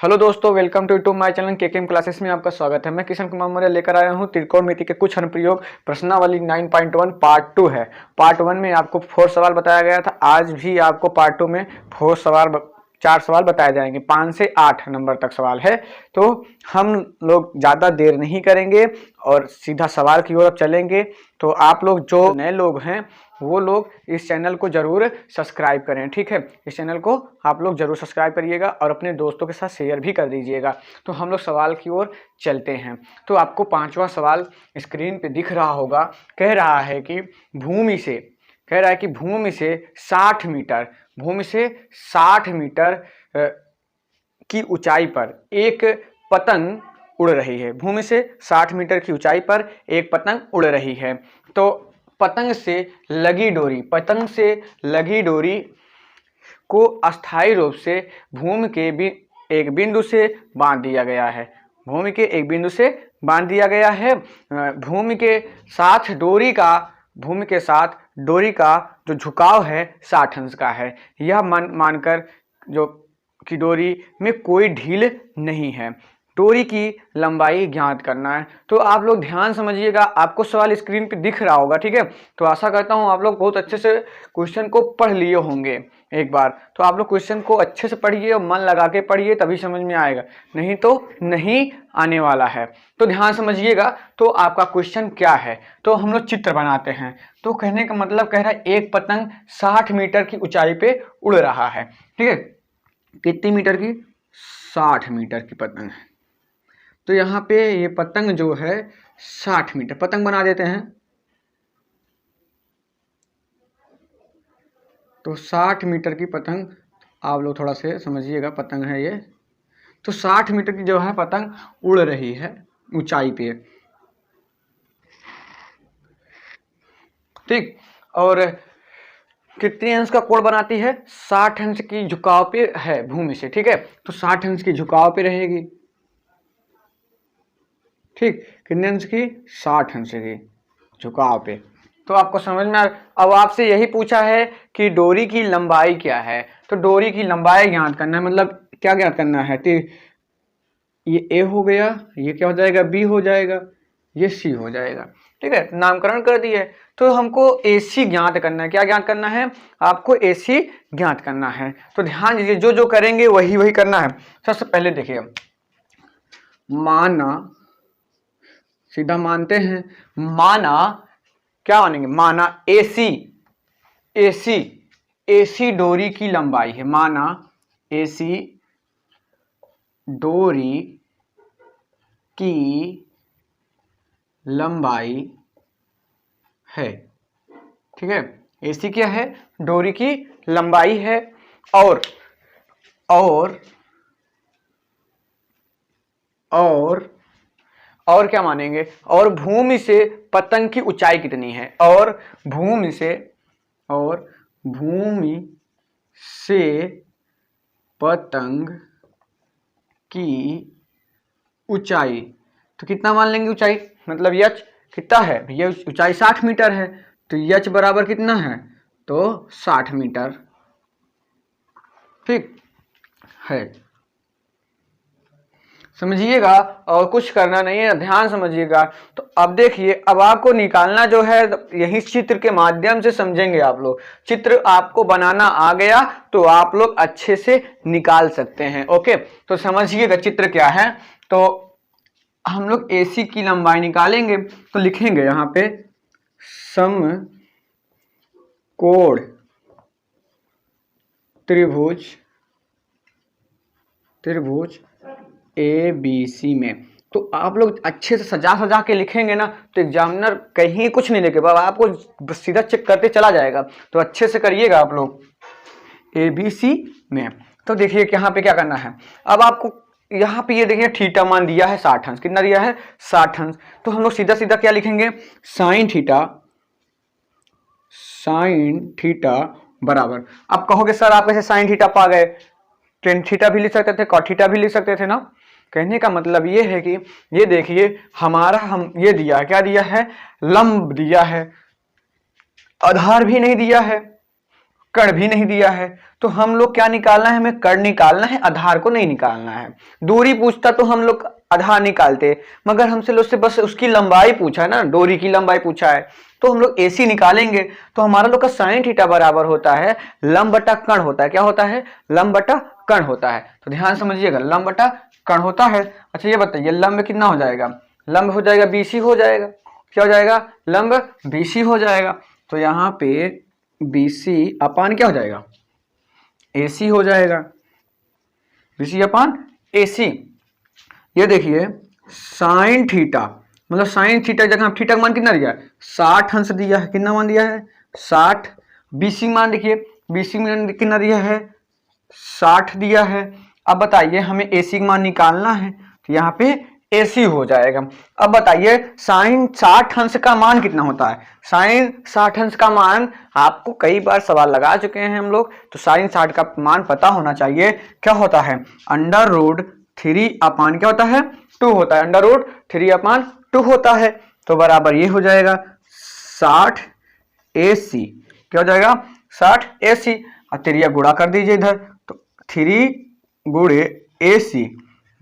Hello दोस्तों, welcome to YouTube my channel KKM classes में आपका स्वागत है। मैं किशन कुमार मौर्य लेकर आया हूं त्रिकोणमिति के कुछ अनुप्रयोग प्रश्नावली 9.1 पार्ट 2 है। पार्ट 1 में आपको 4 सवाल बताया गया था। आज भी आपको पार्ट 2 में 4 सवाल बताए जाएंगे। 5 से 8 नंबर तक सवाल है। तो हम लोग ज़्यादा देर नहीं करेंगे और सीधा सवाल की ओर अब चलेंगे। तो आप लोग जो नए लोग हैं वो लोग इस चैनल को जरूर सब्सक्राइब करें, ठीक है। इस चैनल को आप लोग जरूर सब्सक्राइब करिएगा और अपने दोस्तों के साथ शेयर भी कर दीजिएगा। तो हम लोग सवाल की ओर चलते हैं। तो आपको 5वां सवाल स्क्रीन पे दिख रहा होगा। कह रहा है कि भूमि से 60 मीटर की ऊंचाई पर एक पतंग उड़ रही है। भूमि से 60 मीटर की ऊंचाई पर एक पतंग उड़ रही है। तो पतंग से लगी डोरी को अस्थायी रूप से भूमि के एक बिंदु से बांध दिया गया है। भूमि के साथ डोरी का जो झुकाव है 60 अंश का है। यह मानकर जो कि डोरी में कोई ढील नहीं है। डोरी की लंबाई ज्ञात करना है। तो आप लोग ध्यान समझिएगा, आपको सवाल स्क्रीन पे दिख रहा होगा, ठीक है। तो आशा करता हूँ आप लोग बहुत अच्छे से क्वेश्चन को पढ़ लिए होंगे एक बार। तो आप लोग क्वेश्चन को अच्छे से पढ़िए और मन लगा के पढ़िए, तभी समझ में आएगा, नहीं तो नहीं आने वाला है। तो ध्यान समझिएगा। तो आपका क्वेश्चन क्या है, तो हम लोग चित्र बनाते हैं। तो कहने का मतलब कह रहा है एक पतंग 60 मीटर की ऊंचाई पे उड़ रहा है, ठीक है। कितनी मीटर की? 60 मीटर की पतंग है। तो यहाँ पे ये पतंग जो है 60 मीटर, पतंग बना देते हैं। तो 60 मीटर की पतंग, आप लोग थोड़ा से समझिएगा, पतंग है ये। तो 60 मीटर की जो है पतंग उड़ रही है ऊंचाई पे, ठीक। और कितने अंश का कोण बनाती है? 60 अंश की झुकाव पे है भूमि से, ठीक है। तो 60 अंश की झुकाव पे रहेगी, ठीक। कितने अंश की? 60 अंश की झुकाव पे। तो आपको समझ में अब आपसे यही पूछा है कि डोरी की लंबाई क्या है। तो डोरी की लंबाई ज्ञात करना है, मतलब क्या ज्ञात करना है? तो ये ए हो गया, ये क्या हो जाएगा? बी हो जाएगा, ये सी हो जाएगा, ठीक है। नामकरण कर दिए। तो हमको एसी ज्ञात करना है। क्या ज्ञात करना है? आपको एसी ज्ञात करना है। तो ध्यान दीजिए, जो जो करेंगे वही करना है। सबसे पहले देखिए, माना, सीधा मानते हैं, माना, क्या मानेंगे? माना एसी डोरी की लंबाई है। माना एसी डोरी की लंबाई है, ठीक है। एसी क्या है? डोरी की लंबाई है। और क्या मानेंगे? और भूमि से पतंग की ऊंचाई कितनी है? और भूमि से पतंग की ऊंचाई, तो कितना मान लेंगे ऊंचाई? मतलब यच कितना है? ये ऊंचाई 60 मीटर है, तो यच बराबर कितना है? तो 60 मीटर, ठीक है। समझिएगा, और कुछ करना नहीं है, ध्यान समझिएगा। तो अब देखिए, अब आपको निकालना जो है यही चित्र के माध्यम से समझेंगे आप लोग। चित्र आपको बनाना आ गया तो आप लोग अच्छे से निकाल सकते हैं। ओके, तो समझिएगा चित्र क्या है। तो हम लोग एसी की लंबाई निकालेंगे। तो लिखेंगे यहां पे समकोण त्रिभुज ए बी सी में। तो आप लोग अच्छे से सजा के लिखेंगे ना, तो एग्जामिनर कहीं कुछ नहीं लिखे, आपको सीधा चेक करते चला जाएगा। तो अच्छे से करिएगा आप लोग ए बी सी में। तो देखिए यहाँ पे क्या करना है। अब आपको यहाँ पे ये देखिए थीटा मान दिया है 60 अंश। कितना दिया है? 60 अंश। तो हम लोग सीधा क्या लिखेंगे? साइन थीटा बराबर। अब कहोगे सर आप कैसे साइन थीटा पा गए? टेन थीटा भी लिख सकते थे, कॉट थीटा भी लिख सकते थे ना। कहने का मतलब ये है कि ये देखिए हमारा हम ये दिया, क्या दिया है? लंब दिया है, आधार भी नहीं दिया है। कर्ण भी नहीं दिया है, तो हम लोग क्या निकालना है, हमें कर्ण निकालना है, आधार को नहीं निकालना है। दूरी पूछता तो हम लोग आधार निकालते, मगर हमसे लोग से बस उसकी लंबाई पूछा है ना, डोरी की लंबाई पूछा है, तो हम लोग AC निकालेंगे। तो हमारा लोग का साइन थीटा बराबर होता है लंब बटा कर्ण होता है। क्या होता है? लंब बटा कर्ण होता है। तो ध्यान समझिएगा, लंब बटा कर्ण होता है। अच्छा ये बताइए, लंब कितना हो जाएगा? लंब हो जाएगा BC हो जाएगा। क्या हो जाएगा? लंब BC हो जाएगा। तो यहाँ पे BC अपान क्या हो जाएगा? AC हो जाएगा। BC अपान AC। ये देखिए साइन थीटा, मतलब साइन थीटा जगह हम थीटा का मान कितना दिया है? 60 अंश दिया है। कितना मान दिया है? 60। BC मान देखिए, BC मान कितना दिया है? 60 दिया है। अब बताइए हमें AC का मान निकालना है, तो यहाँ पे AC हो जाएगा। अब बताइए साइन 60 अंश का मान कितना होता है? साइन 60 अंश का मान आपको कई बार सवाल लगा चुके हैं हम लोग, तो साइन 60 का मान पता होना चाहिए। क्या होता है? अंडर रूट 3 अपान क्या होता है? 2 होता है। अंडर रूट 3 अपान 2 होता है। तो बराबर ये हो जाएगा 60 AC। क्या हो जाएगा? 60 AC। और त्रिया गुणा कर दीजिए इधर, तो 3 गुणे AC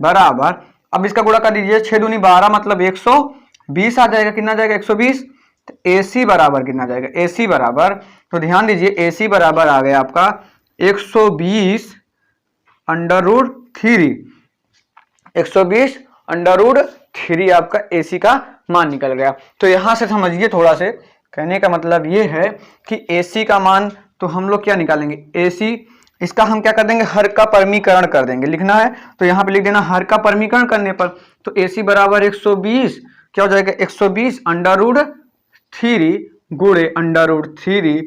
बराबर, अब इसका गुणा कर दीजिए, 6 दूनी 12 मतलब 120 आ जाएगा। कितना जाएगा? 120। तो AC बराबर कितना जाएगा? AC बराबर, तो ध्यान दीजिए AC बराबर आ गया आपका 120 अंडर रूट 3। 120 अंडर रूट 3 आपका AC का मान निकल गया। तो यहां से समझिए, थोड़ा से कहने का मतलब ये है कि AC का मान तो हम लोग क्या निकालेंगे? AC, इसका हम क्या कर देंगे? हर का परमीकरण कर देंगे। लिखना है तो यहाँ पे लिख देना हर का परमीकरण करने पर, तो AC बराबर 120 क्या हो जाएगा? 120 अंडर रूट 3 गुणे अंडर रूट 3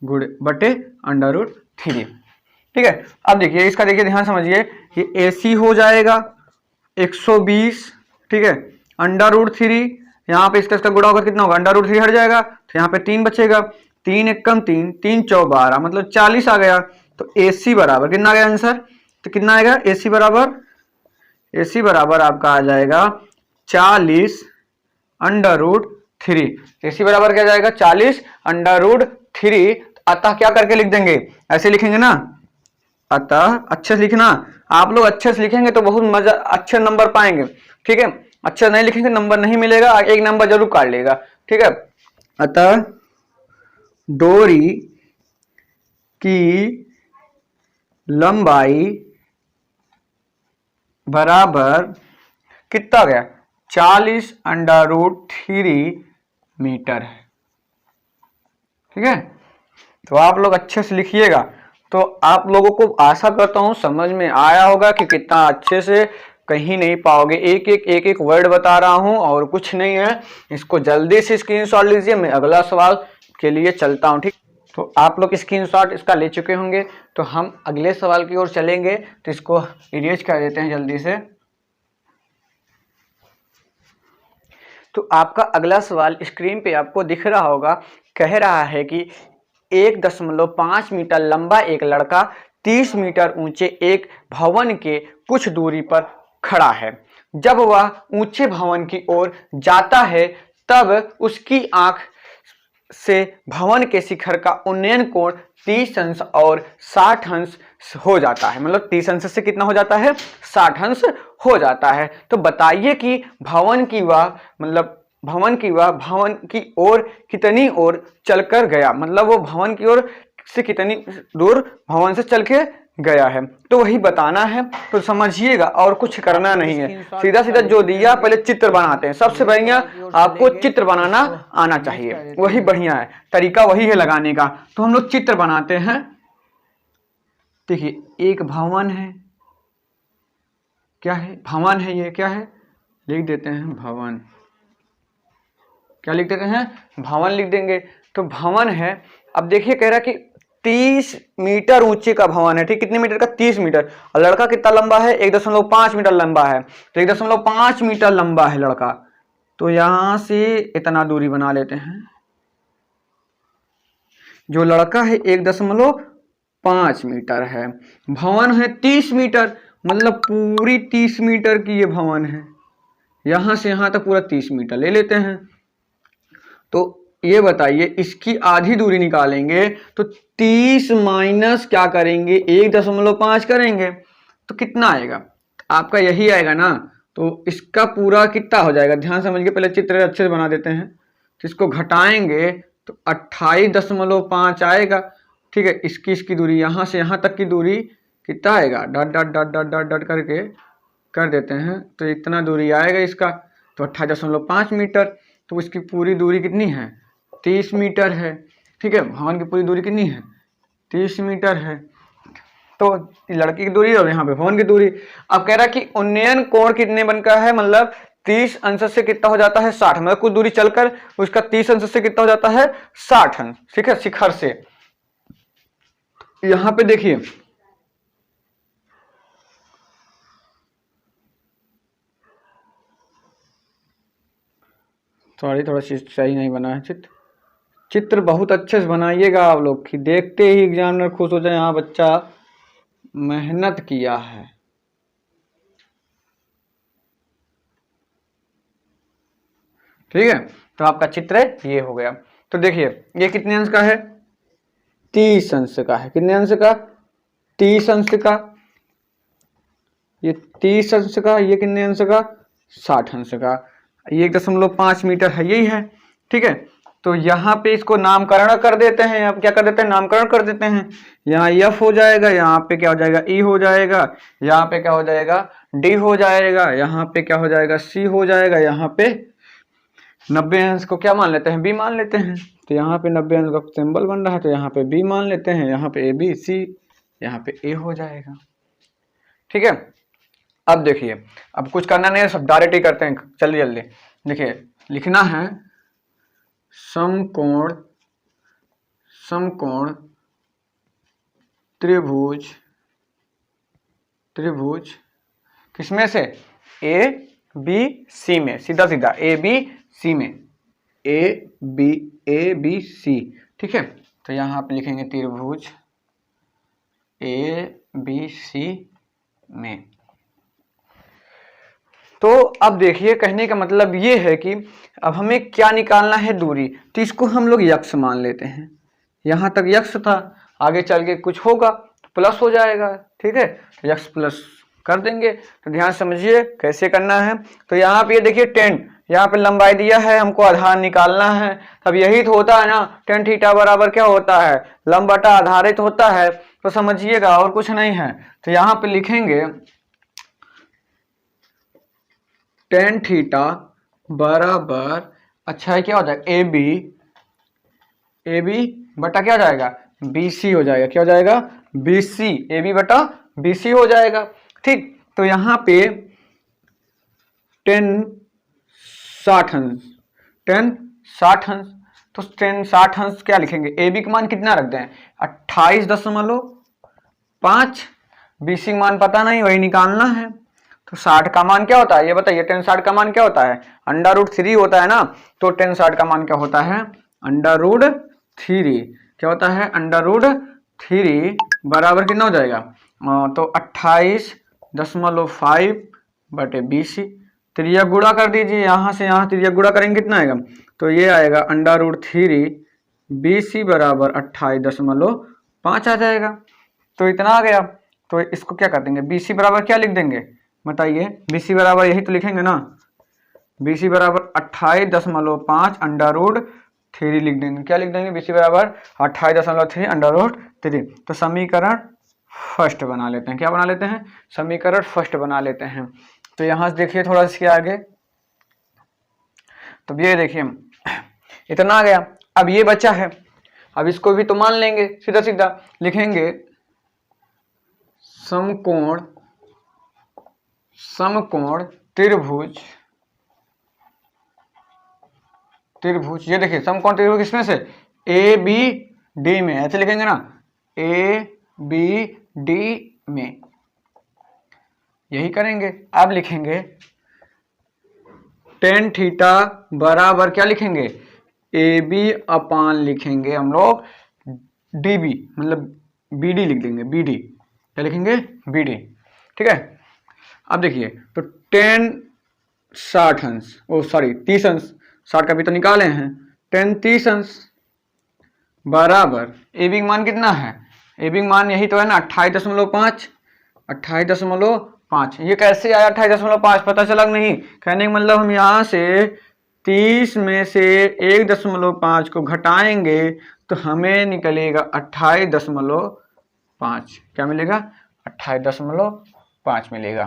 गुणे बटे अंडर रूट 3। ठीक है। अब देखिए इसका, देखिए ध्यान समझिए, ये AC हो जाएगा 120, ठीक है, अंडर रूट 3, यहाँ पे इसका गुणा होगा, कितना होगा? अंडर रूट 3 हट जाएगा, तो यहाँ पे 3 बचेगा, 3 एकम 3, 3 चौ 12 मतलब 40 आ गया। तो AC बराबर कितना आ गया आंसर? तो कितना आएगा? AC बराबर आपका आ जाएगा 40 अंडर रूट 3। AC बराबर क्या जाएगा? 40 अंडर रूट 3। अतः क्या करके लिख देंगे? ऐसे लिखेंगे ना, अतः अच्छे से लिखना। आप लोग अच्छे से लिखेंगे तो बहुत मजा, अच्छे नंबर पाएंगे। ठीक है, अच्छा नहीं लिखेंगे नंबर नहीं मिलेगा, एक नंबर जरूर काट लेगा। ठीक है। अतः डोरी की लंबाई बराबर कितना गया? 40 अंडर रूट 3 मीटर है। ठीक है, तो आप लोग अच्छे से लिखिएगा। तो आप लोगों को आशा करता हूं समझ में आया होगा कि कितना अच्छे से, कहीं नहीं पाओगे, एक एक वर्ड बता रहा हूं और कुछ नहीं है। इसको जल्दी से स्क्रीनशॉट लीजिए, मैं अगला सवाल के लिए चलता हूं। ठीक, तो आप लोग स्क्रीनशॉट इसका ले चुके होंगे, तो हम अगले सवाल की ओर चलेंगे। तो इसको इरेज कर देते हैं जल्दी से। तो आपका अगला सवाल स्क्रीन पे आपको दिख रहा होगा, कह रहा है कि 1.5 मीटर लंबा एक लड़का 30 मीटर ऊंचे एक भवन के कुछ दूरी पर खड़ा है। जब वह ऊंचे भवन की ओर जाता है तब उसकी आंख से भवन के शिखर का उन्नयन कोण 30 अंश और 60 अंश हो जाता है। मतलब 30 अंश से कितना हो जाता है? 60 अंश हो जाता है। तो बताइए कि भवन की ओर कितनी ओर चलकर गया, मतलब वो भवन की ओर से कितनी दूर भवन से चल के गया है, तो वही बताना है। तो समझिएगा, और कुछ करना नहीं है, सीधा सीधा जो दिया पहले चित्र बनाते हैं। सबसे बढ़िया आपको चित्र बनाना आना चाहिए, वही बढ़िया है, तरीका वही है लगाने का। तो हम लोग चित्र बनाते हैं। देखिए एक भवन है, क्या है? भवन है। ये क्या है? लिख देते हैं भवन। क्या लिख देते हैं? भवन लिख देंगे। तो भवन है। अब देखिए कह रहा है कि 30 मीटर ऊंचे का भवन है। ठीक, कितने मीटर का? 30 मीटर। और लड़का कितना लंबा है? 1.5 मीटर लंबा है। तो 1.5 मीटर लंबा है लड़का। तो यहां से इतना दूरी बना लेते हैं। जो लड़का है 1.5 मीटर है, भवन है 30 मीटर, मतलब पूरी 30 मीटर की ये भवन है। यहां से यहां तक पूरा 30 मीटर ले लेते हैं। तो ये बताइए, इसकी आधी दूरी निकालेंगे तो 30 माइनस क्या करेंगे, 1.5 करेंगे तो कितना आएगा, आपका यही आएगा ना। तो इसका पूरा कितना हो जाएगा, ध्यान समझिए, पहले चित्र अच्छे से बना देते हैं। तो इसको घटाएंगे तो 28.5 आएगा। ठीक है, इसकी दूरी यहाँ से यहाँ तक की दूरी कितना आएगा, dot dot dot dot dot dot करके कर देते हैं तो इतना दूरी आएगा इसका, तो 28.5 मीटर। तो इसकी पूरी दूरी कितनी है, 30 मीटर है। ठीक है, भवन की पूरी दूरी कितनी है, 30 मीटर है। तो लड़की की दूरी और यहाँ पे भवन की दूरी। अब कह रहा है कि उन्नयन कोण कितने बनका है, मतलब 30 अंश से कितना हो जाता है 60, मतलब कुछ दूरी चलकर उसका 30 अंश से कितना हो जाता है 60 अंश। ठीक है, शिखर से। यहां पे देखिए, सॉरी थोड़ा सही नहीं बना है चित्र बहुत अच्छे से बनाइएगा आप लोग कि देखते ही एग्जामिनर खुश हो जाए, हाँ बच्चा मेहनत किया है। ठीक है, तो आपका चित्र ये हो गया। तो देखिए ये कितने अंश का है, 30 अंश का है। कितने अंश का, 30 अंश का। ये 30 अंश का, ये कितने अंश का, 60 अंश का। ये 1.5 मीटर है, यही है। ठीक है, तो यहाँ पे इसको नामकरण कर देते हैं। अब क्या कर देते हैं, नामकरण कर देते हैं। यहाँ एफ हो जाएगा, यहाँ पे क्या हो जाएगा, ई हो जाएगा, यहाँ पे क्या हो जाएगा, डी हो जाएगा, यहाँ पे क्या हो जाएगा, सी हो जाएगा, यहाँ पे 90 अंश को क्या मान लेते हैं, बी मान लेते हैं। तो यहाँ पे 90 अंश का सिंबल बन रहा है, तो यहाँ पे बी मान लेते हैं, यहाँ पे ए बी सी, यहाँ पे ए हो जाएगा। ठीक है, अब देखिए, अब कुछ करना नहीं है, सब डायरेक्ट ही करते हैं, जल्दी जल्दी। देखिए लिखना है समकोण त्रिभुज किसमें से, ए बी सी में, सीधा सीधा ए बी सी में, ए बी सी। ठीक है, तो यहाँ पे लिखेंगे त्रिभुज ए बी सी में। तो अब देखिए, कहने का मतलब ये है कि अब हमें क्या निकालना है, दूरी। तो इसको हम लोग यक्ष मान लेते हैं, यहाँ तक यक्ष था, आगे चल के कुछ होगा तो प्लस हो जाएगा। ठीक है, तो यक्ष प्लस कर देंगे। तो ध्यान समझिए कैसे करना है। तो यहाँ पे ये देखिए 10, यहाँ पे लंबाई दिया है, हमको आधार निकालना है। तब यही तो होता है ना, tan थीटा बराबर क्या होता है, लंब बटा आधारित होता है। तो समझिएगा, और कुछ नहीं है। तो यहाँ पे लिखेंगे tan थीटा बराबर, अच्छा है क्या हो जाएगा, ए बी बटा क्या हो जाएगा, बी सी हो जाएगा। क्या हो जाएगा, बी सी, ए बी बटा बी सी हो जाएगा। ठीक, तो यहाँ पे 10 60 अंश, 10 60 अंश। तो 10 60 अंश क्या लिखेंगे, ए बी का मान कितना रख दें, 28.5। बी सी मान पता नहीं, वही निकालना है। तो 60 का मान क्या होता है, ये बताइए, 10 60 का मान क्या होता है, √3 होता है ना। तो 10 60 का मान क्या होता है, √3। क्या होता है, √3 बराबर कितना हो जाएगा, तो 28.5 बटे BC। त्रिज्या गुणा कर दीजिए, यहाँ से यहाँ त्रिज्या गुणा करेंगे कितना आएगा, तो ये आएगा √3 BC बराबर 28.5 आ जाएगा। तो इतना आ गया। तो इसको क्या कर देंगे, BC बराबर क्या लिख देंगे, बताइए। BC बराबर यही तो लिखेंगे ना, BC बराबर 28.5 √3 लिख देंगे। क्या लिख देंगे, BC बराबर 28.3 √3। तो समीकरण फर्स्ट बना लेते हैं। क्या बना लेते हैं, समीकरण फर्स्ट बना लेते हैं। तो यहाँ से देखिए थोड़ा इसके आगे, तो ये देखिए इतना आ गया। अब ये बचा है, अब इसको भी तो मान लेंगे, सीधा सीधा लिखेंगे समकोण त्रिभुज। ये देखिए समकोण त्रिभुज किसमें से, ए बी डी में, ऐसे लिखेंगे ना, ए बी डी में, यही करेंगे। अब लिखेंगे tan थीटा बराबर क्या लिखेंगे, ए बी अपान लिखेंगे हम लोग डी बी, मतलब बी डी लिख देंगे, बी डी। क्या लिखेंगे, बी डी। ठीक है, अब देखिए, तो 10 60 अंश, 30 अंश, 60 का भी तो निकाले हैं, 1030 अंश बराबर ए बी मान कितना है, ए बी मान यही तो है ना 28.5, 28.5। ये कैसे आया 28.5, पता चला नहीं? कहने का मतलब हम यहाँ से 30 में से 1.5 को घटाएंगे तो हमें निकलेगा 28.5। क्या मिलेगा? 28.5 मिलेगा।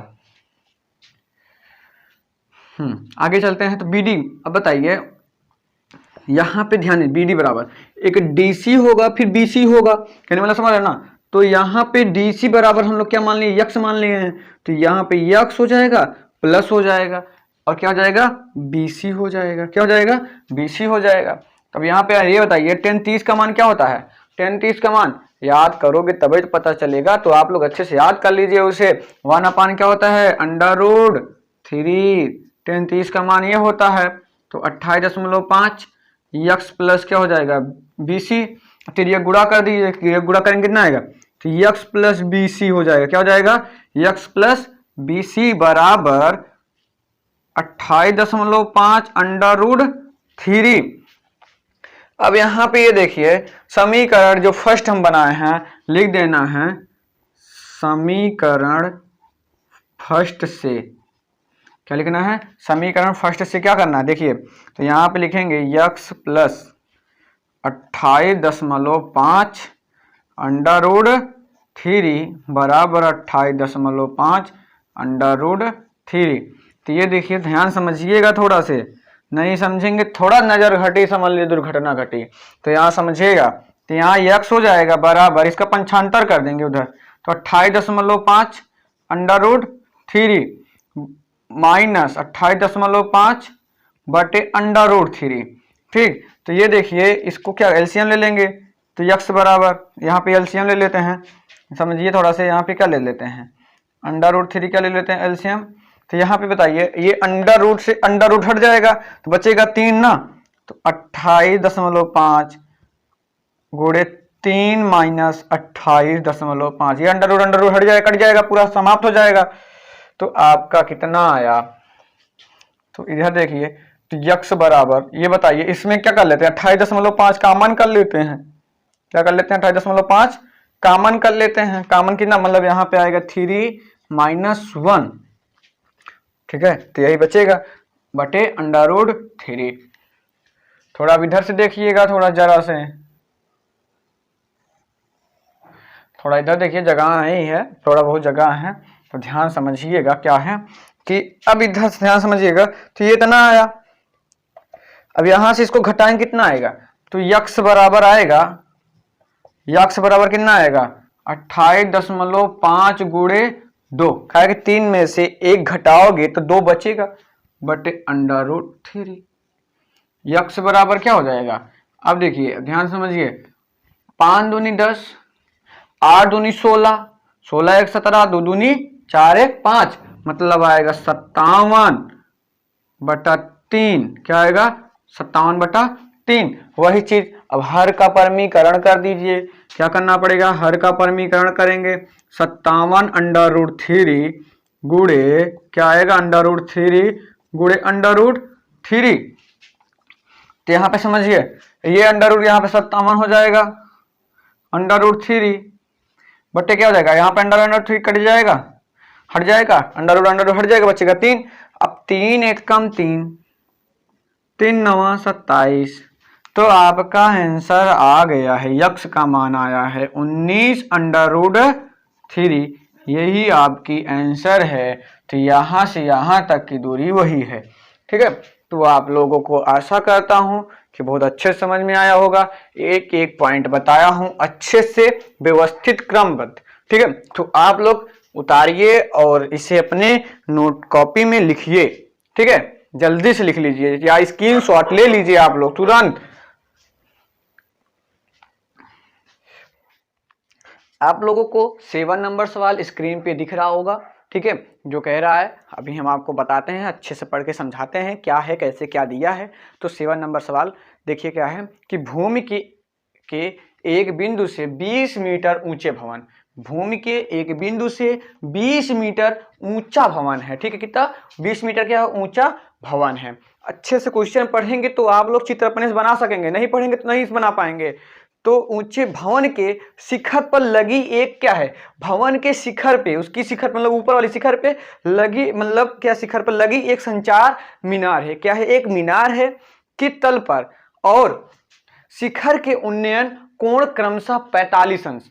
आगे चलते हैं। तो बी डी, अब बताइए यहाँ पे ध्यान दें, बी डी बराबर एक डी सी होगा फिर बी सी होगा, कहने वाला समझ रहे ना? तो यहाँ पे डी सी बराबर हम लोग क्या मान लिए, यक्स मान लिए हैं। तो यहाँ पे यक्स हो जाएगा प्लस हो जाएगा और क्या हो जाएगा, बी सी हो जाएगा। क्या हो जाएगा? बी सी हो जाएगा। अब यहाँ पे ये बताइए 1030 का मान क्या होता है? 1030 का मान याद करोगे तभी तो पता चलेगा, तो आप लोग अच्छे से याद कर लीजिए उसे। 1/, क्या होता है, √3। 1030 का मान ये होता है। तो 28.5 यक्स प्लस क्या हो जाएगा, बी सी। फिर ये गुणा कर दीजिए, गुणा करेंगे कितना आएगा, तो यक्स प्लस बी सी हो जाएगा। क्या हो जाएगा, यक्स प्लस बी सी बराबर 28.5 √3। अब यहाँ पे ये देखिए समीकरण जो फर्स्ट हम बनाए हैं लिख देना है, समीकरण फर्स्ट से क्या लिखना है, समीकरण फर्स्ट से क्या करना है, देखिए तो यहाँ पे लिखेंगे यक्स प्लस 28.5 √3 बराबर 28.5 √3। तो ये देखिए ध्यान समझिएगा, थोड़ा से नहीं समझेंगे थोड़ा नजर घटी समझ लीजिए दुर्घटना घटी। तो यहाँ समझिएगा, तो यहाँ यक्स हो जाएगा बराबर, इसका पंचांतर कर देंगे उधर, तो 28.5 √3 माइनस 28.5 बटे √3। ठीक, तो ये देखिए इसको क्या एलसीएम ले लेंगे, तो यक्स बराबर यहाँ पे एलसीएम ले लेते हैं, समझिए थोड़ा से यहाँ पे क्या ले लेते हैं, √3 क्या ले लेते हैं एलसीएम। तो यहाँ पे बताइए ये अंडर रूट से अंडर रूट हट जाएगा तो बचेगा 3 ना, तो 28.5 गुणे 3 माइनस 28.5, ये अंडर रूट हट जाएगा, कट जाएगा, पूरा समाप्त हो जाएगा। तो आपका कितना आया, तो इधर देखिए तो यक्स बराबर ये बताइए इसमें क्या कर लेते हैं, 28.5 कामन कर लेते हैं। क्या कर लेते हैं, 28.5 कामन कर लेते हैं। कामन कितना, मतलब यहाँ पे आएगा 3 - 1। ठीक है, तो यही बचेगा बटे √3। थोड़ा अब इधर से देखिएगा, थोड़ा जरा से थोड़ा इधर देखिए, जगह नहीं है, थोड़ा बहुत जगह है, तो ध्यान समझिएगा क्या है कि अब इधर से ध्यान समझिएगा। तो ये इतना आया, अब यहां से इसको घटाएं कितना आएगा, तो यक्स बराबर आएगा, यक्स बराबर कितना आएगा 28.5 गुणे 2, क्या 3 में से 1 घटाओगे तो 2 बचेगा बटे √3। यक्स बराबर क्या हो जाएगा, अब देखिए ध्यान समझिए, 5 दूनी 10, 8 दूनी 16, 16 1 17, 2 दूनी 4 1 5, मतलब आएगा 57/3। क्या आएगा, 57/3। वही चीज अब हर का परमीकरण कर दीजिए, क्या करना पड़ेगा, हर का परमीकरण करेंगे, 57 गुणे क्या आएगा, √3 गुणे √3। तो यहाँ पे समझिए ये अंडर रूट यहाँ पे 57 हो जाएगा, √3 बट्टे क्या हो जाएगा, यहाँ पे √3 कट जाएगा, हट जाएगा, अंडर रूट हट जाएगा, बचेगा 3। अब 3 1 कम 3, 3 9 27। तो आपका आंसर आ गया है, यक्स का मान आया है 19√3। यही आपकी आंसर है। तो यहाँ से यहाँ तक की दूरी वही है। ठीक है, तो आप लोगों को आशा करता हूँ कि बहुत अच्छे समझ में आया होगा। एक एक पॉइंट बताया हूँ अच्छे से व्यवस्थित क्रमबद्ध। ठीक है, तो आप लोग उतारिए और इसे अपने नोट कॉपी में लिखिए। ठीक है, जल्दी से लिख लीजिए या स्क्रीनशॉट ले लीजिए आप लोग तुरंत। आप लोगों को 7 नंबर सवाल स्क्रीन पे दिख रहा होगा। ठीक है, जो कह रहा है अभी हम आपको बताते हैं, अच्छे से पढ़ के समझाते हैं क्या है, कैसे क्या दिया है। तो 7 नंबर सवाल देखिए क्या है कि भूमि के एक बिंदु से 20 मीटर ऊंचे भवन, भूमि के एक बिंदु से 20 मीटर ऊंचा भवन है। ठीक है, कितना? 20 मीटर क्या ऊंचा भवन है। अच्छे से क्वेश्चन पढ़ेंगे तो आप लोग चित्र अपने से बना सकेंगे, नहीं पढ़ेंगे तो नहीं बना पाएंगे। तो ऊंचे भवन के शिखर पर लगी एक क्या है? भवन के शिखर पे, उसकी शिखर मतलब ऊपर वाली शिखर पे लगी, मतलब क्या, शिखर पर लगी एक संचार मीनार है। क्या है? एक मीनार है कि तल पर, और शिखर के उन्नयन कोण क्रमशः 45 अंश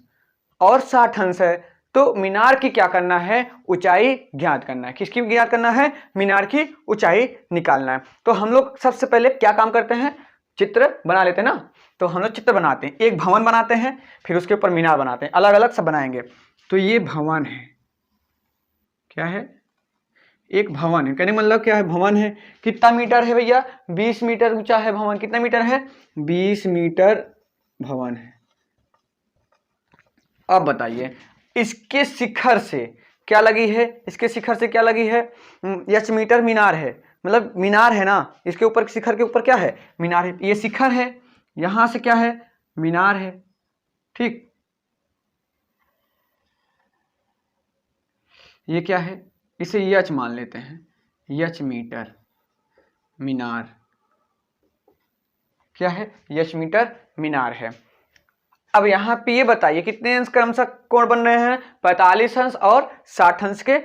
और 60 अंश है। तो मीनार की क्या करना है? ऊंचाई ज्ञात करना है। किसकी ज्ञात करना है? मीनार की ऊंचाई निकालना है। तो हम लोग सबसे पहले क्या काम करते हैं? चित्र बना लेते हैं ना। तो हम लोग चित्र बनाते हैं, एक भवन बनाते हैं, फिर उसके ऊपर मीनार बनाते हैं, अलग अलग सब बनाएंगे। तो ये भवन है, क्या है? एक भवन है। कहने मतलब क्या है? भवन है। कितना मीटर है भैया? 20 मीटर ऊंचा है भवन। कितना मीटर है? 20 मीटर भवन है। अब बताइए, इसके शिखर से क्या लगी है? इसके शिखर से क्या लगी है? यच मीटर मीनार है, मतलब मीनार है ना, इसके ऊपर, शिखर के ऊपर क्या है? मीनार है। ये शिखर है, यहां से क्या है? मीनार है। ठीक, ये क्या है? इसे यच मान लेते हैं, यच मीटर मीनार। क्या है? यच मीटर मीनार है। अब यहाँ पे ये बताइए कितने अंश क्रमशः कोण बन रहे हैं? 45 अंश और 60 अंश के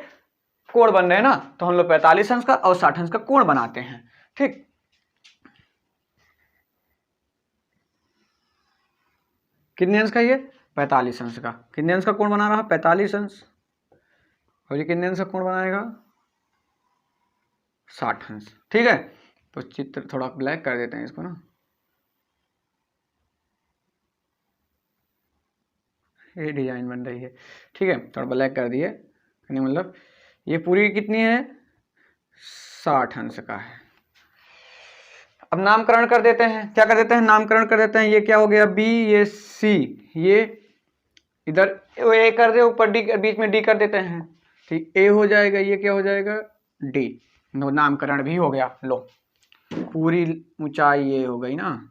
कोण बन रहे हैं ना। तो हम लोग 45 अंश का और 60 अंश का कोण बनाते हैं। ठीक, कितने अंश का? ये 45 अंश का। कितने अंश का कोण बना रहा? 45 अंश। और ये कितने अंश का कोण बनाएगा? 60 अंश। ठीक है, तो चित्र थोड़ा ब्लैक कर देते हैं इसको ना, ये डिजाइन बन रही है। ठीक है, थोड़ा ब्लैक कर दिए, मतलब ये पूरी कितनी है? 60 अंश का है। अब नामकरण कर देते हैं। क्या कर देते हैं? नामकरण कर देते हैं। ये क्या हो गया? बी, ये सी, ये इधर ए कर दे, ऊपर डी, बीच में डी कर देते हैं। ठीक, ए हो जाएगा, ये क्या हो जाएगा? डी। नामकरण भी हो गया। लो, पूरी ऊंचाई ये हो गई ना,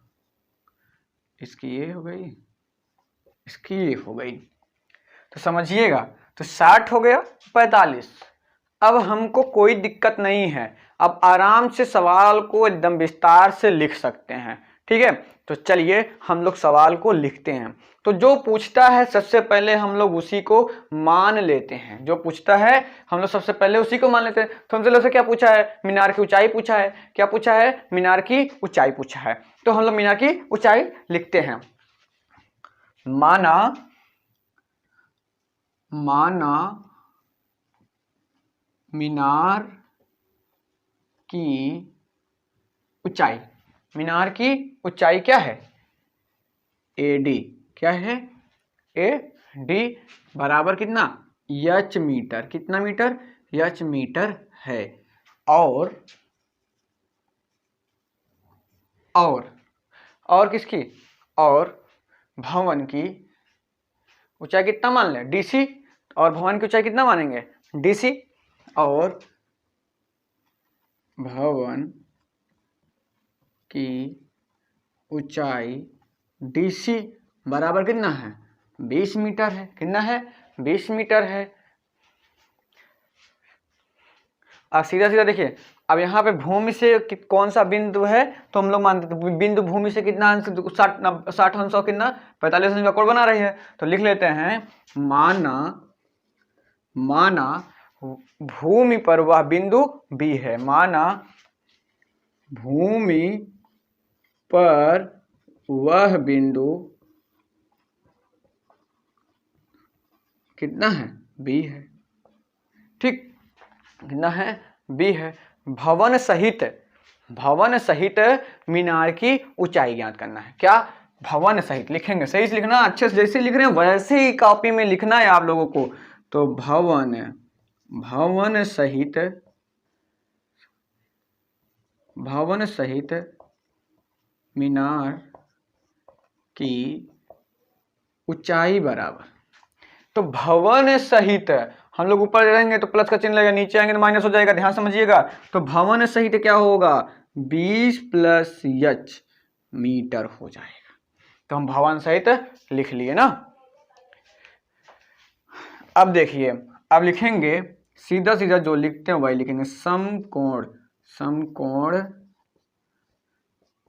इसकी ये हो गई, इसकी ये हो गई। तो समझिएगा, तो 60 हो गया, 45। अब हमको कोई दिक्कत नहीं है, अब आराम से सवाल को एकदम विस्तार से लिख सकते हैं। ठीक है, तो चलिए हम लोग सवाल को लिखते हैं। तो जो पूछता है सबसे पहले हम लोग उसी को मान लेते हैं। जो पूछता है हम लोग सबसे पहले उसी को मान लेते हैं। तो हमसे लोग क्या पूछा है? मीनार की ऊंचाई पूछा है। क्या पूछा है? मीनार की ऊंचाई पूछा है। तो हम लोग मीनार की ऊंचाई लिखते हैं। माना मीनार की ऊंचाई, मीनार की ऊंचाई क्या है? AD। क्या है? AD बराबर कितना? यच मीटर। कितना मीटर? यच मीटर है। और किसकी? और भवन की ऊंचाई कितना मान लें? DC। और भवन की ऊंचाई कितना मानेंगे? DC। और भवन की ऊंचाई DC बराबर कितना है? 20 मीटर है। कितना है? 20 मीटर है। अब सीधा सीधा देखिए, अब यहाँ पे भूमि से कौन सा बिंदु है? तो हम लोग मानते हैं बिंदु भूमि से कितना अंश? 60 अंश और कितना? 45 अंश का कोण बना रही है। तो लिख लेते हैं, माना भूमि पर वह बिंदु B है। माना भूमि पर वह बिंदु कितना है? B है। ठीक, कितना है? B है। भवन सहित मीनार की ऊंचाई ज्ञात करना है। क्या? भवन सहित लिखेंगे, सही से लिखना, अच्छे से जैसे लिख रहे हैं वैसे ही कॉपी में लिखना है आप लोगों को। तो भवन सहित मीनार की ऊंचाई बराबर। तो भवन सहित हम लोग ऊपर रहेंगे तो प्लस का चिन्ह लगेगा, नीचे आएंगे तो माइनस हो जाएगा, ध्यान समझिएगा। तो भवन सहित क्या होगा? 20 + यच मीटर हो जाएगा। तो हम भवन सहित लिख लिए ना। अब देखिए, अब लिखेंगे सीधा सीधा जो लिखते हैं वही लिखेंगे, समकोण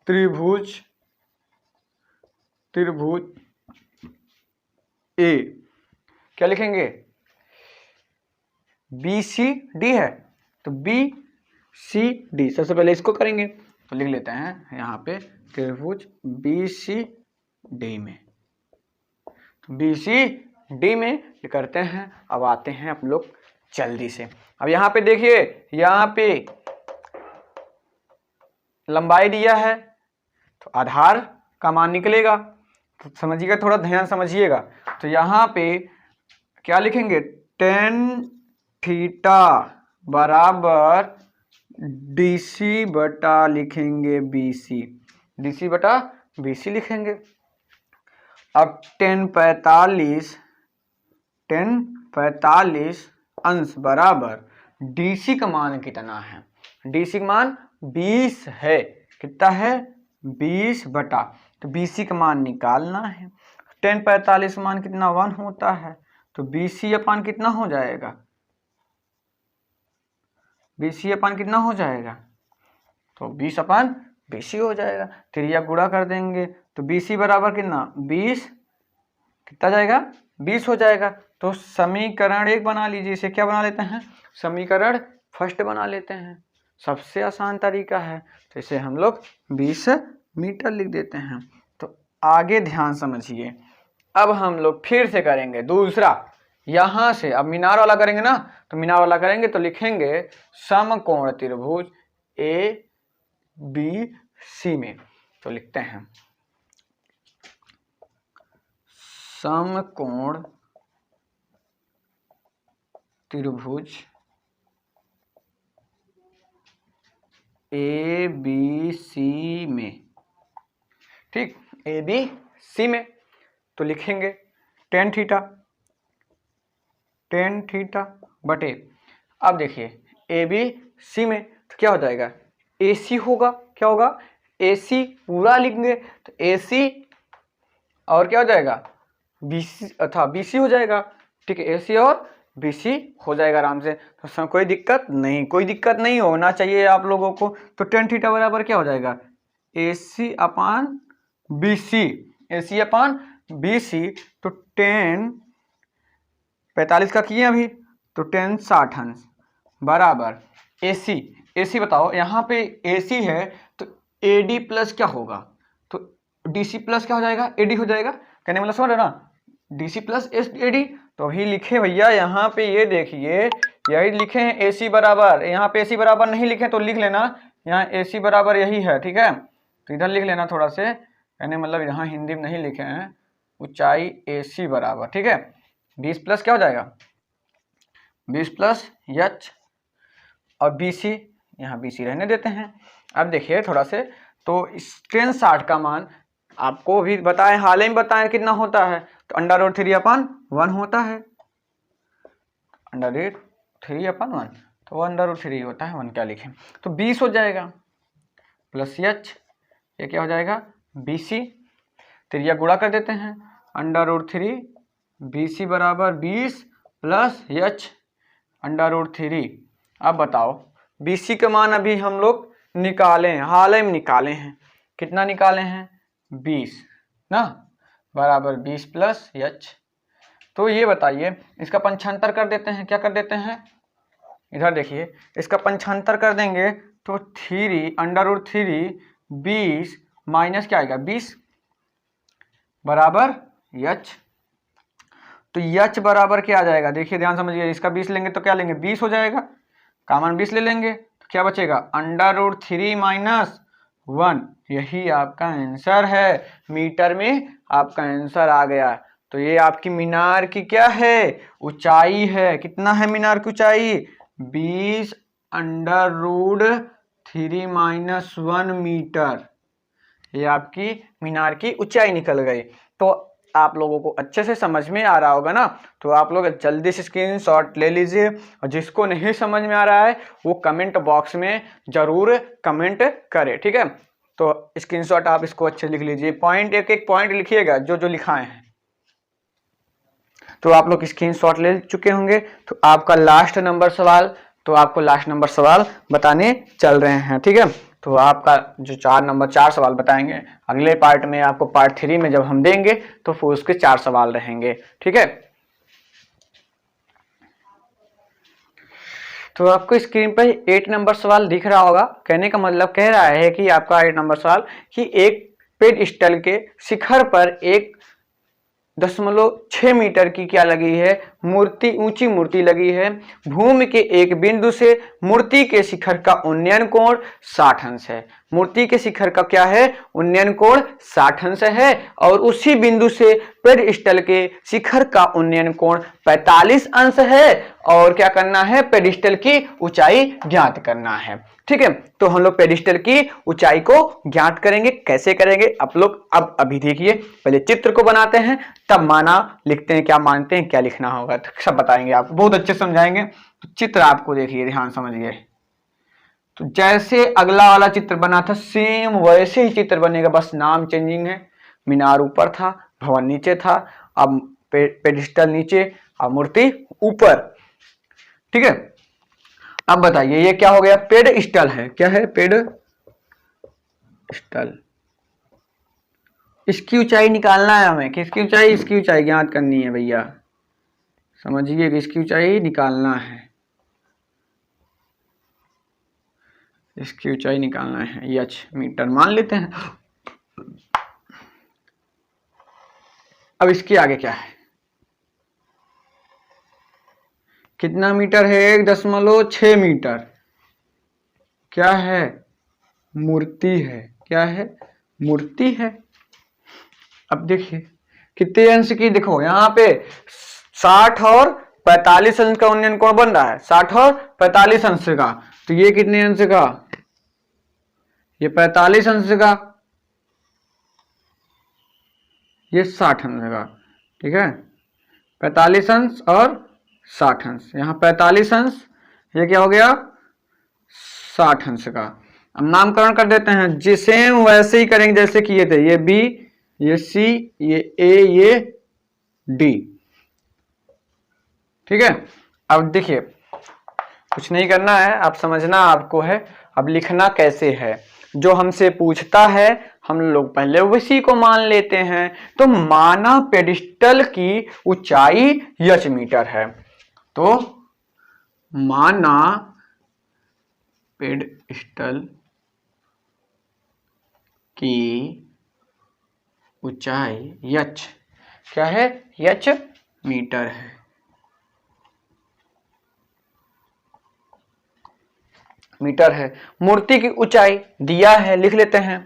त्रिभुज ए, क्या लिखेंगे, BCD है तो BCD, सबसे पहले इसको करेंगे तो लिख लेते हैं यहाँ पे त्रिभुज BCD में, तो BCD में करते हैं। अब आते हैं हम लोग जल्दी से, अब यहाँ पे देखिए, यहाँ पे लंबाई दिया है तो आधार का मान निकलेगा, तो समझिएगा, थोड़ा ध्यान समझिएगा। तो यहाँ पे क्या लिखेंगे, tan थीटा बराबर DC बटा लिखेंगे BC, DC बटा BC लिखेंगे। अब tan 45 अंश बराबर DC का मान कितना है, DC का मान 20 है, कितना है 20 बटा, तो BC का मान निकालना है। tan 45 मान कितना 1 होता है, तो BC अपान कितना हो जाएगा, BC अपान कितना हो जाएगा, तो 20 अपान BC हो जाएगा। त्रिज्या गुणा कर देंगे तो BC बराबर कितना 20, कितना जाएगा 20 हो जाएगा। तो समीकरण 1 बना लीजिए, इसे क्या बना लेते हैं, समीकरण फर्स्ट बना लेते हैं, सबसे आसान तरीका है। तो इसे हम लोग 20 मीटर लिख देते हैं। तो आगे ध्यान समझिए, अब हम लोग फिर से करेंगे दूसरा, यहाँ से अब मीनार वाला करेंगे ना, तो मीनार वाला करेंगे तो लिखेंगे समकोण त्रिभुज ABC में, तो लिखते हैं समकोण त्रिभुज ABC में, ठीक, ABC में, तो लिखेंगे tan थीटा बटे, अब देखिए ABC में तो क्या हो जाएगा, AC होगा, क्या होगा AC पूरा लिखेंगे तो AC और क्या हो जाएगा BC अथा BC हो जाएगा, ठीक है, AC और BC हो जाएगा आराम से। तो कोई दिक्कत नहीं होना चाहिए आप लोगों को। तो tan थीटा बराबर क्या हो जाएगा, AC अपान BC, तो tan 45 का किए अभी, तो tan 60 अंश बराबर AC बताओ, यहाँ पे AC है तो AD प्लस क्या होगा, तो DC प्लस क्या हो जाएगा, AD हो जाएगा, कहने मतलब समझ रहे ना, DC प्लस AD। तो अभी लिखे भैया यहाँ पे, ये देखिए यही लिखे हैं AC बराबर, यहाँ पे AC बराबर नहीं लिखे तो लिख लेना, यहाँ AC बराबर यही है, ठीक है, तो इधर लिख लेना थोड़ा से, कहने मतलब यहाँ हिंदी में नहीं लिखे हैं, ऊंचाई AC बराबर, ठीक है, 20 प्लस क्या हो जाएगा 20 प्लस H और BC, यहाँ BC रहने देते हैं। अब देखिए थोड़ा से, तो tan 60 का मान आपको भी बताएं, हाल ही में बताएं कितना होता है, तो √3/1 होता है, √3/1, तो 1/3 होता है, 1 क्या लिखें, तो 20 हो जाएगा प्लस H, ये क्या हो जाएगा BC, त्रिज्या गुणा कर देते हैं, √3 BC बराबर 20 प्लस H √3। अब बताओ BC का मान अभी हम लोग निकाले हैं, हाल ही में निकाले हैं, कितना निकाले हैं 20 ना, बराबर 20 प्लस H। तो ये बताइए, इसका पंचांतर कर देते हैं, क्या कर देते हैं, इधर देखिए, इसका पंचांतर कर देंगे तो 3 20 माइनस क्या आएगा 20 बराबर H। तो H बराबर क्या आ जाएगा, देखिए ध्यान समझिए, इसका 20 लेंगे तो क्या लेंगे 20 हो जाएगा, कॉमन 20 ले लेंगे तो क्या बचेगा √3 - 1, यही आपका आंसर है, मीटर में आपका आंसर आ गया। तो ये आपकी मीनार की क्या है, ऊंचाई है, कितना है मीनार की ऊंचाई 20 √3 - 1 मीटर, ये आपकी मीनार की ऊंचाई निकल गई। तो आप लोगों को अच्छे से समझ में आ रहा होगा ना, तो आप लोग जल्दी से स्क्रीनशॉट ले लीजिए, और जिसको नहीं समझ में आ रहा है वो कमेंट बॉक्स में जरूर कमेंट करे, ठीक है। तो स्क्रीनशॉट आप इसको अच्छे लिख लीजिए, पॉइंट एक एक पॉइंट लिखिएगा जो जो लिखाए हैं। तो आप लोग स्क्रीनशॉट ले चुके होंगे। तो आपका लास्ट नंबर सवाल बताने चल रहे हैं, ठीक है। तो आपका जो 4 सवाल बताएंगे, अगले पार्ट में आपको पार्ट 3 में जब हम देंगे तो फिर उसके 4 सवाल रहेंगे, ठीक है। तो आपको स्क्रीन पर 8 नंबर सवाल दिख रहा होगा। कहने का मतलब कह रहा है कि आपका 8 नंबर सवाल कि एक पेडस्टल के शिखर पर 1.6 मीटर की क्या लगी है, मूर्ति, ऊंची मूर्ति लगी है। भूमि के एक बिंदु से मूर्ति के शिखर का उन्नयन कोण 60 अंश है। मूर्ति के शिखर का क्या है, उन्नयन कोण 60 अंश है। और उसी बिंदु से पेडस्टल के शिखर का उन्नयन कोण 45 अंश है। और क्या करना है, पेडस्टल की ऊंचाई ज्ञात करना है, ठीक है। तो हम लोग पेडस्टल की ऊंचाई को ज्ञात करेंगे। कैसे करेंगे आप लोग अब अभी देखिए। पहले चित्र को बनाते हैं, तब माना लिखते हैं, क्या मानते हैं, क्या लिखना होगा, तो सब बताएंगे आपको, बहुत अच्छे समझाएंगे। तो चित्र आपको देखिए, ध्यान समझिए। तो जैसे अगला वाला चित्र बना था सेम वैसे ही चित्र बनेगा, बस नाम चेंजिंग है। मीनार ऊपर था, भवन नीचे था, अब पेडिस्टल नीचे और मूर्ति ऊपर, ठीक है। अब बताइए ये क्या हो गया, पेडस्टल है, क्या है, पेडस्टल। इसकी ऊंचाई निकालना है हमें, किसकी ऊंचाई, इसकी ऊंचाई ज्ञात करनी है भैया, समझिए कि इसकी ऊंचाई निकालना है, इसकी ऊंचाई निकालना है, h मीटर मान लेते हैं। अब इसके आगे क्या है, कितना मीटर है, 1.6 मीटर, क्या है, मूर्ति है, क्या है, मूर्ति है। अब देखिए कितने अंश की, देखो यहाँ पे 60 और 45 अंश का उन्नयन कोण बन रहा है, 60 और 45 अंश का। तो ये कितने अंश का, ये 45 अंश का, ये 60 अंश का, ठीक है। 45 अंश और 60 अंश, यहाँ 45 अंश, ये क्या हो गया, 60 अंश का। अब नामकरण कर देते हैं, जिसे वैसे ही करेंगे जैसे किए थे, ये बी, ये सी, ये ए, ये डी, ठीक है। अब देखिए कुछ नहीं करना है, आप समझना आपको है। अब लिखना कैसे है, जो हमसे पूछता है हम लोग पहले उसी को मान लेते हैं। तो माना पेडिस्टल की ऊंचाई h मीटर है, तो माना पेडिस्टल की ऊंचाई h क्या है, h मीटर है। मीटर है, मूर्ति की ऊंचाई दिया है, लिख लेते हैं,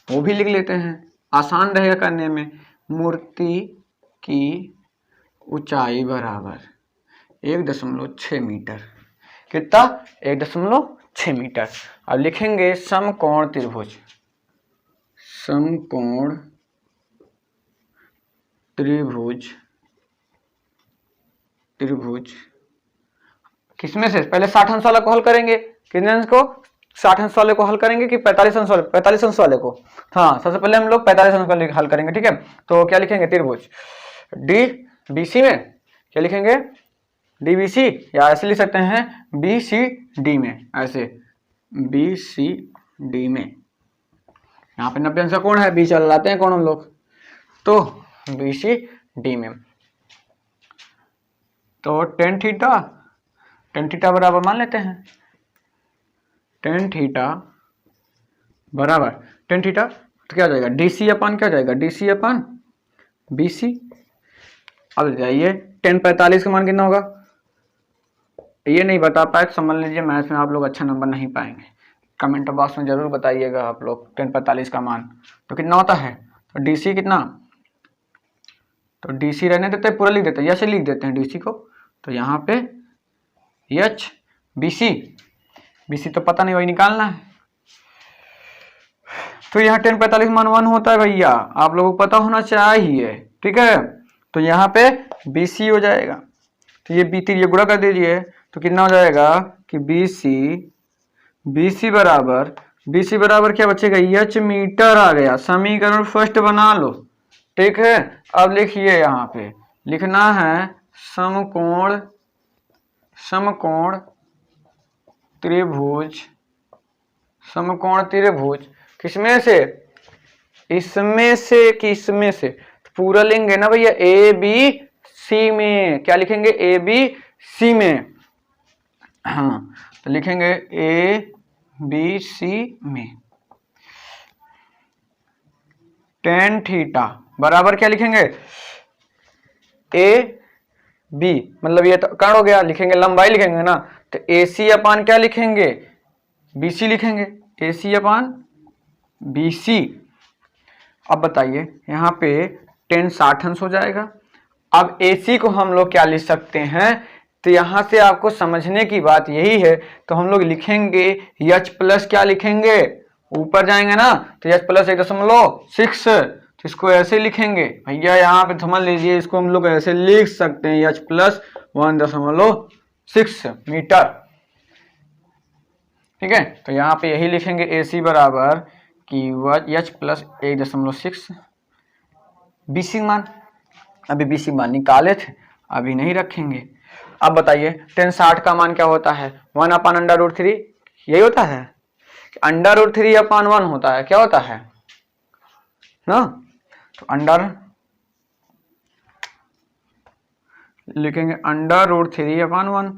वो भी लिख लेते हैं, आसान रहेगा करने में। मूर्ति की ऊंचाई बराबर 1.6 मीटर, कितना, 1.6 मीटर। अब लिखेंगे समकोण त्रिभुज, समकोण त्रिभुज, त्रिभुज किसमें से, पहले 60 अंश वाला को हल करेंगे, कितने अंश को, 60 अंश वाले को हल करेंगे कि 45 अंश वाले, 45 अंश वाले को। हाँ सबसे पहले हम लोग 45 अंश वाले हल करेंगे, ठीक है। तो क्या लिखेंगे, त्रिभुज डी बी सी में क्या लिखेंगे, डी बी सी, या ऐसे लिख सकते हैं बी सी डी में, ऐसे बी सी डी में। यहाँ पे 90 अंश का कोण है, बी चल लाते हैं कोण हम लोग, तो बी सी डी में। तो टेन थीटा बराबर मान लेते हैं, टेन थीटा बराबर, टेन थीटा तो क्या हो जाएगा, डी सी अपन, क्या हो जाएगा, डी सी अपन बी सी। अब जाइए 10/45 का मान कितना होगा, ये नहीं बता पाए तो समझ लीजिए मैथ्स में आप लोग अच्छा नंबर नहीं पाएंगे। कमेंट बॉक्स में जरूर बताइएगा आप लोग 10/45 का मान तो कितना होता है। तो डी सी कितना, तो डी सी रहने देते हैं, पूरा लिख देते हैं, ऐसे लिख देते हैं डी सी को। तो यहाँ पे एच बी सी तो पता नहीं, वही निकालना है। तो यहाँ 10/45 मान 1 होता है भैया, आप लोगों को पता होना चाहिए, ठीक है। तो यहाँ पे बी सी हो जाएगा, तो ये बी 3 ये गुणा कर दीजिए, तो कितना हो जाएगा कि बी सी बराबर क्या बचेगा, एच मीटर आ गया। समीकरण फर्स्ट बना लो, ठीक है। अब लिखिए, यहाँ पे लिखना है समकोण त्रिभुज, समकोण त्रिभुज किसमें से, इसमें से कि इसमें से, तो पूरा लेंगे ना भैया, ए बी सी में, क्या लिखेंगे, ए बी सी में, हाँ तो लिखेंगे ए बी सी में tan थीटा बराबर क्या लिखेंगे, ए बी मतलब ये तो कर्ण हो गया, लिखेंगे लंबाई लिखेंगे ना, तो ए सी अपान क्या लिखेंगे, बी सी लिखेंगे, ए सी अपान बी सी। अब बताइए यहाँ पे tan 60 अंश हो जाएगा। अब ए सी को हम लोग क्या लिख सकते हैं, तो यहाँ से आपको समझने की बात यही है, तो हम लोग लिखेंगे H प्लस क्या लिखेंगे, ऊपर जाएंगे ना तो H प्लस 1.6, तो इसको ऐसे लिखेंगे भैया, यहाँ पे समझ लीजिए, इसको हम लोग ऐसे लिख सकते हैं H प्लस 1.6 मीटर, ठीक है। तो यहाँ पे यही लिखेंगे ए सी बराबर कि H प्लस 1.6, बी सी मान, अभी बी सी मान निकाले थे, अभी नहीं रखेंगे। अब बताइए tan 60 का मान क्या होता है, 1/√3, यही होता है, √3 अपान 1 होता है, क्या होता है ना, तो अंडर लिखेंगे √3 अपान 1,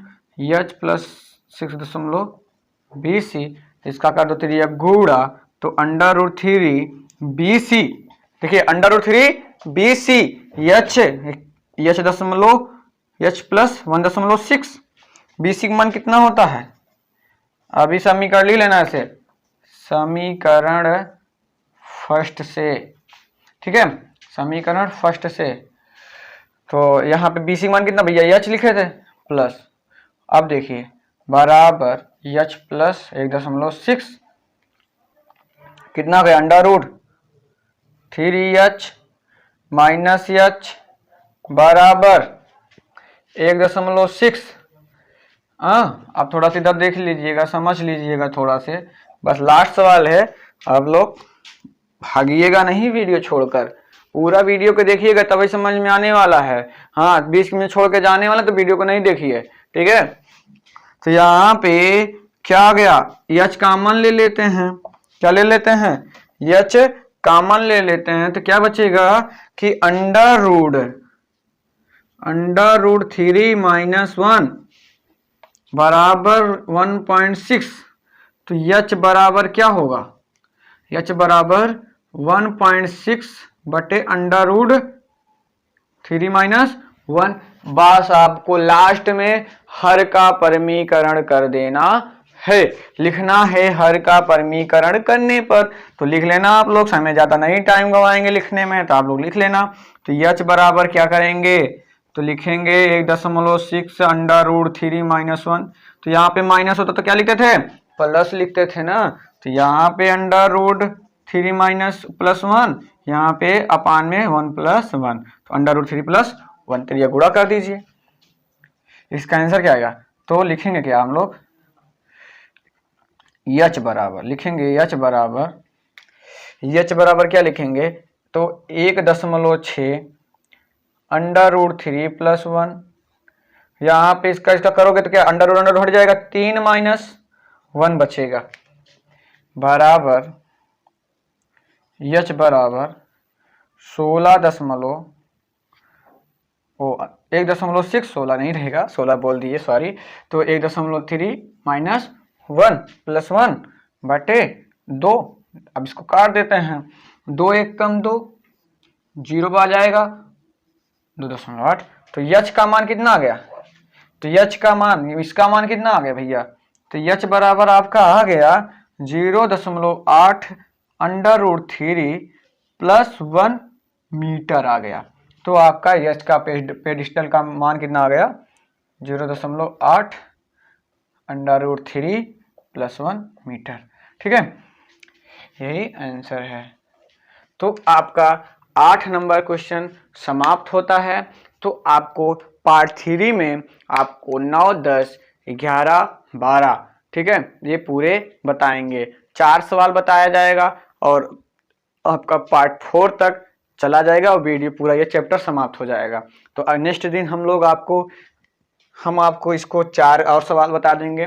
H प्लस 6.BC, इसका कर दो 3 गुणा, तो √3 BC, देखिए √3 BC H प्लस 1.6, BC का मान कितना होता है, अभी समीकरण ले लेना इसे, समीकरण फर्स्ट से, ठीक है, समीकरण फर्स्ट से। तो यहाँ पे BC मान कितना भैया, H लिखे थे प्लस, अब देखिए बराबर H प्लस 1.6 कितना गया, √3H माइनस H बराबर 1.6। अब थोड़ा सा इधर देख लीजिएगा, समझ लीजिएगा थोड़ा से, बस लास्ट सवाल है, आप लोग भागिएगा नहीं वीडियो छोड़कर, पूरा वीडियो को देखिएगा तभी समझ में आने वाला है, हाँ 20 मिनट छोड़ के जाने वाला तो वीडियो को नहीं देखिए, ठीक है। तो यहाँ पे क्या आ गया, H कॉमन ले लेते हैं, क्या ले लेते हैं, H कॉमन ले लेते हैं, तो क्या बचेगा कि √3 माइनस 1 बराबर 1.6, तो H बराबर क्या होगा, H बराबर 1.6 बटे √3 माइनस 1। बस आपको लास्ट में हर का परमीकरण कर देना है, लिखना है हर का परमीकरण करने पर, तो लिख लेना आप लोग, समय ज्यादा नहीं टाइम गवाएंगे लिखने में, तो आप लोग लिख लेना। तो H बराबर क्या करेंगे, तो लिखेंगे 1.6 √3 माइनस 1, तो यहाँ पे माइनस होता तो क्या लिखते थे, प्लस लिखते थे ना, तो यहाँ पे √3 माइनस प्लस 1, यहाँ पे अपान में 1 प्लस 1, तो √3 प्लस 1, तो गुणा कर दीजिए, इसका आंसर क्या आएगा, तो लिखेंगे क्या हम लोग, H बराबर लिखेंगे, H बराबर क्या लिखेंगे, तो 1.6 √3 प्लस 1, यहाँ पे इसका करोगे तो क्या अंडर हट जाएगा, 3 माइनस 1 बचेगा, बराबर H बराबर 1.6 नहीं रहेगा, 16 बोल दिए सॉरी, तो 1.3 माइनस 1 प्लस 1 बटे 2, अब इसको काट देते हैं, 2 1 कम 2, 0 आ जाएगा 2.8, तो H का मान कितना आ गया, तो H का मान, इसका मान कितना आ गया भैया, तो H बराबर आपका आ गया 0.8 √3 प्लस 1 मीटर आ गया, तो आपका H का पेडिस्टल का मान कितना आ गया, 0.8 √3 प्लस 1 मीटर, ठीक है, यही आंसर है। तो आपका 8 नंबर क्वेश्चन समाप्त होता है। तो आपको पार्ट 3 में आपको 9, 10, 11, 12, ठीक है, ये पूरे बताएंगे, 4 सवाल बताया जाएगा, और आपका पार्ट 4 तक चला जाएगा और वीडियो पूरा ये चैप्टर समाप्त हो जाएगा। तो नेक्स्ट दिन हम आपको इसको 4 और सवाल बता देंगे,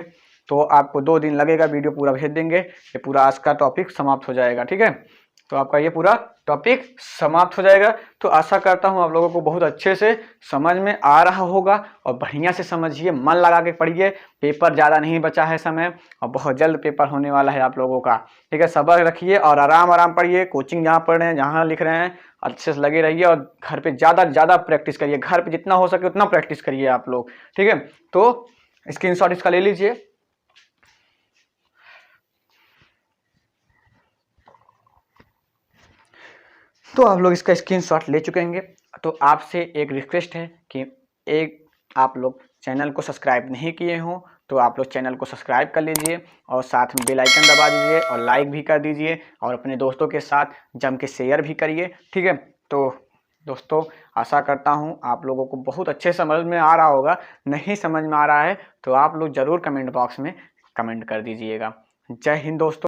तो आपको 2 दिन लगेगा, वीडियो पूरा भेज देंगे, ये पूरा आज का टॉपिक समाप्त हो जाएगा। ठीक है, तो आपका ये पूरा टॉपिक समाप्त हो जाएगा। तो आशा करता हूँ आप लोगों को बहुत अच्छे से समझ में आ रहा होगा, और बढ़िया से समझिए, मन लगा के पढ़िए। पेपर ज़्यादा नहीं बचा है समय, और बहुत जल्द पेपर होने वाला है आप लोगों का। ठीक है, सब्र रखिए और आराम आराम पढ़िए। कोचिंग जहाँ पढ़ रहे हैं, जहाँ लिख रहे हैं, अच्छे से लगे रहिए, और घर पे ज़्यादा प्रैक्टिस करिए। घर पे जितना हो सके उतना प्रैक्टिस करिए आप लोग। ठीक है, तो स्क्रीनशॉट इसका ले लीजिए। तो आप लोग इसका स्क्रीनशॉट ले चुके होंगे। तो आपसे एक रिक्वेस्ट है कि आप लोग चैनल को सब्सक्राइब नहीं किए हों तो आप लोग चैनल को सब्सक्राइब कर लीजिए, और साथ में बेल आइकन दबा दीजिए, और लाइक भी कर दीजिए, और अपने दोस्तों के साथ जम के शेयर भी करिए। ठीक है, तो दोस्तों आशा करता हूँ आप लोगों को बहुत अच्छे समझ में आ रहा होगा। नहीं समझ में आ रहा है तो आप लोग ज़रूर कमेंट बॉक्स में कमेंट कर दीजिएगा। जय हिंद दोस्तों।